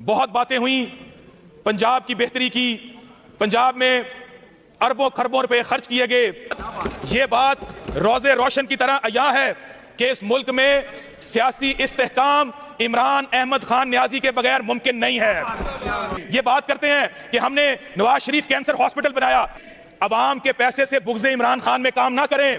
بہت باتیں ہوئیں پنجاب کی بہتری کی، پنجاب میں اربوں خربوں روپے خرچ کیے گئے. یہ بات روزے روشن کی طرح عیاں ہے کہ اس ملک میں سیاسی استحکام عمران احمد خان نیازی کے بغیر ممکن نہیں ہے. یہ بات کرتے ہیں کہ ہم نے نواز شریف کینسر ہاسپٹل بنایا. عوام کے پیسے سے بغض عمران خان میں کام نہ کریں.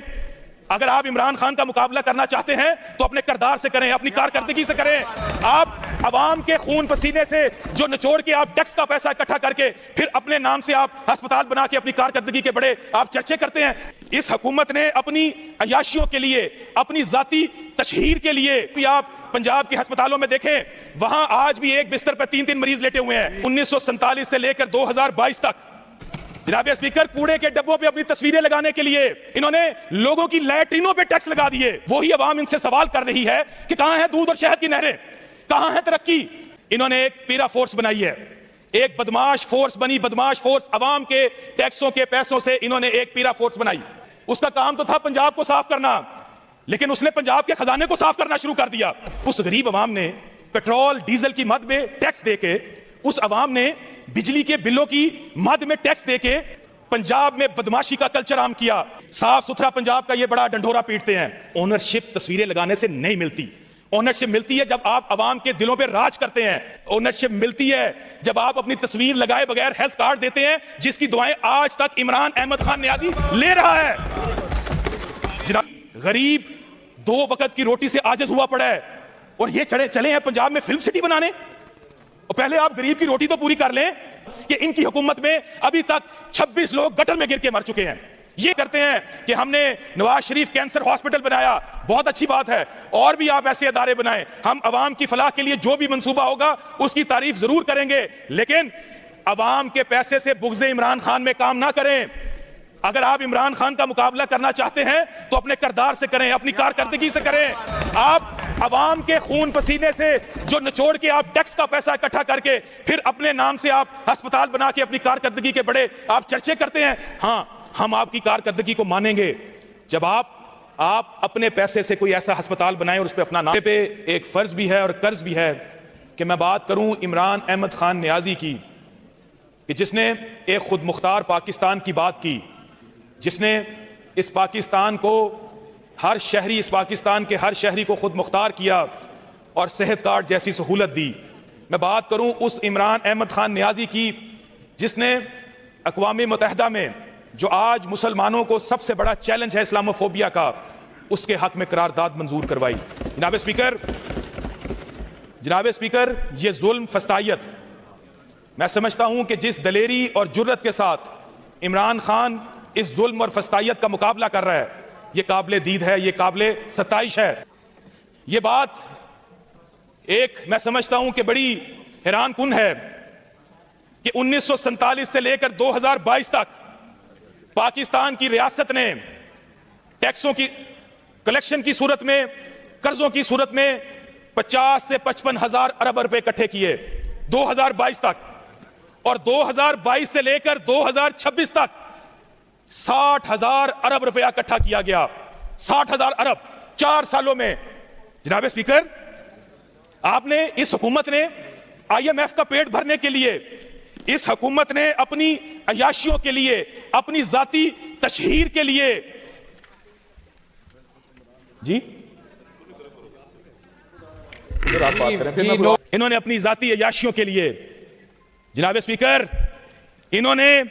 اگر آپ عمران خان کا مقابلہ کرنا چاہتے ہیں تو اپنے کردار سے کریں، اپنی کارکردگی سے کریں. آپ عوام کے خون پسینے سے جو نچوڑ کے آپ ٹیکس کا پیسہ اکٹھا کر کے پھر اپنے نام سے آپ ہسپتال بنا کے اپنی کارکردگی کے بڑے آپ چرچے کرتے ہیں. اس حکومت نے اپنی عیاشیوں کے لیے، اپنی ذاتی تشہیر کے لیے بھی آپ پنجاب کے ہسپتالوں میں دیکھیں، وہاں آج بھی ایک بستر پہ 3 مریض لیٹے ہوئے ہیں. 1947 سے لے کر 2022 تک جناب اسپیکر کوڑے کے ڈبوں پہ اپنی تصویریں لگانے کے لیے انہوں نے لوگوں کی لیٹرینوں پہ ٹیکس لگا دیے. وہی عوام ان سے سوال کر رہی ہے کہ کہاں ہے دودھ اور شہد کی نہریں، کہاں ہے ترقی. انہوں نے ایک پیرا فورس بنائی ہے، ایک بدماش فورس بنی. بدماش فورس عوام کے ٹیکسوں کے پیسوں سے انہوں نے ایک پیرا فورس بنائی. اس کا کام تو تھا پنجاب کو صاف کرنا، لیکن اس نے پنجاب کے خزانے کو صاف کرنا شروع کر دیا. اس غریب عوام نے پیٹرول ڈیزل کی مد میں ٹیکس دے کے، اس عوام نے بجلی کے بلوں کی مد میں ٹیکس دے کے پنجاب میں بدماشی کا کلچر عام کیا. صاف ستھرا پنجاب کا یہ بڑا ڈنڈورا پیٹتے ہیں. اونرشپ تصویریں لگانے سے نہیں ملتی. اونرشپ ملتی ہے جب آپ عوام کے دلوں پہ راج کرتے ہیں. اونرشپ ملتی ہے جب آپ اپنی تصویر لگائے بغیر ہیلتھ کارڈ دیتے ہیں، جس کی دعائیں آج تک عمران احمد خان نیازی لے رہا ہے. جناب غریب 2 وقت کی روٹی سے عاجز ہوا پڑا ہے اور یہ چلے ہیں پنجاب میں فلم سٹی بنانے. اور پہلے آپ غریب کی روٹی تو پوری کر لیں کہ ان کی حکومت میں ابھی تک 26 لوگ گٹر میں گر کے مر چکے ہیں. یہ کرتے ہیں کہ ہم نے نواز شریف کینسر ہاسپٹل بنایا، بہت اچھی بات ہے، اور بھی آپ ایسے ادارے بنائیں. ہم عوام کی فلاح کے لیے جو بھی منصوبہ ہوگا اس کی تعریف ضرور کریں گے، لیکن عوام کے پیسے سے بغض عمران خان میں کام نہ کریں. اگر آپ عمران خان کا مقابلہ کرنا چاہتے ہیں تو اپنے کردار سے کریں، اپنی کارکردگی سے کریں. آپ عوام کے خون پسینے سے جو نچوڑ کے آپ ٹیکس کا پیسہ اکٹھا کر کے پھر اپنے نام سے آپ ہسپتال بنا کے اپنی کارکردگی کے بڑے آپ چرچے کرتے ہیں. ہاں، ہم آپ کی کارکردگی کو مانیں گے جب آپ اپنے پیسے سے کوئی ایسا ہسپتال بنائیں اور اس پہ اپنا نام پہ. ایک فرض بھی ہے اور قرض بھی ہے کہ میں بات کروں عمران احمد خان نیازی کی، کہ جس نے ایک خود مختار پاکستان کی بات کی، جس نے اس پاکستان کو اس پاکستان کے ہر شہری کو خود مختار کیا اور صحت کارڈ جیسی سہولت دی. میں بات کروں اس عمران احمد خان نیازی کی جس نے اقوام متحدہ میں جو آج مسلمانوں کو سب سے بڑا چیلنج ہے اسلاموفوبیا کا، اس کے حق میں قرارداد منظور کروائی. جناب اسپیکر، یہ ظلم فسطائیت، میں سمجھتا ہوں کہ جس دلیری اور جرت کے ساتھ عمران خان اس ظلم اور فسطائیت کا مقابلہ کر رہا ہے، یہ قابل دید ہے، یہ قابل ستائش ہے. یہ بات میں سمجھتا ہوں کہ بڑی حیران کن ہے کہ 1947 سے لے کر 2022 تک پاکستان کی ریاست نے ٹیکسوں کی کلیکشن کی صورت میں، قرضوں کی صورت میں 50 سے 55 ہزار ارب روپے اکٹھے کیے 2022 تک، اور 2022 سے لے کر 2026 تک 60,000 ارب روپیہ اکٹھا کیا گیا. 60,000 ارب 4 سالوں میں. جناب اسپیکر، آپ نے اس حکومت نے IMF کا پیٹ بھرنے کے لیے، اس حکومت نے اپنی عیاشیوں کے لیے، اپنی ذاتی تشہیر کے لیے انہوں نے اپنی ذاتی عیاشیوں کے لیے، جناب اسپیکر، انہوں نے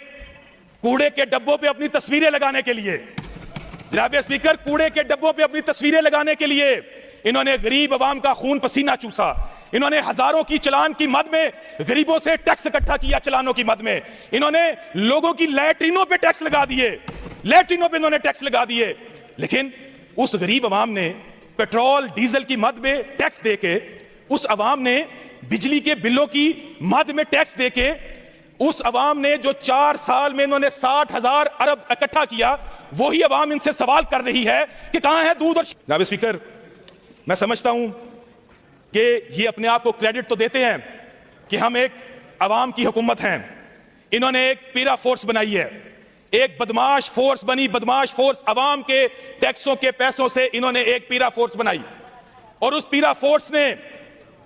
کوڑے کے ڈبوں پہ اپنی تصویریں لگانے کے لیے، جناب اسپیکر، کوڑے کے ڈبوں پہ اپنی تصویریں لگانے کے لیے انہوں نے غریب عوام کا خون پسینہ چوسا. انہوں نے ہزاروں کی چلان کی مد میں غریبوں سے ٹیکس اکٹھا کیا. چلانوں کی مد میں انہوں نے لوگوں کی لیٹرینوں پہ ٹیکس لگا دیے، لیٹرینوں پہ انہوں نے ٹیکس لگا دیے. لیکن اس غریب عوام نے پیٹرول ڈیزل کی مد میں ٹیکس دے کے، اس عوام نے بجلی کے بلوں کی مد میں ٹیکس دے کے، اس عوام نے جو 4 سال میں انہوں نے 60,000 ارب اکٹھا کیا، وہی عوام ان سے سوال کر رہی ہے کہ کہاں ہے دودھ اور جناب اسپیکر، میں سمجھتا ہوں کہ یہ اپنے آپ کو کریڈٹ تو دیتے ہیں کہ ہم ایک عوام کی حکومت ہیں. انہوں نے ایک پیرا فورس بنائی ہے، ایک بدماش فورس بنی. بدماش فورس عوام کے ٹیکسوں کے پیسوں سے انہوں نے ایک پیرا فورس بنائی، اور اس پیرا فورس نے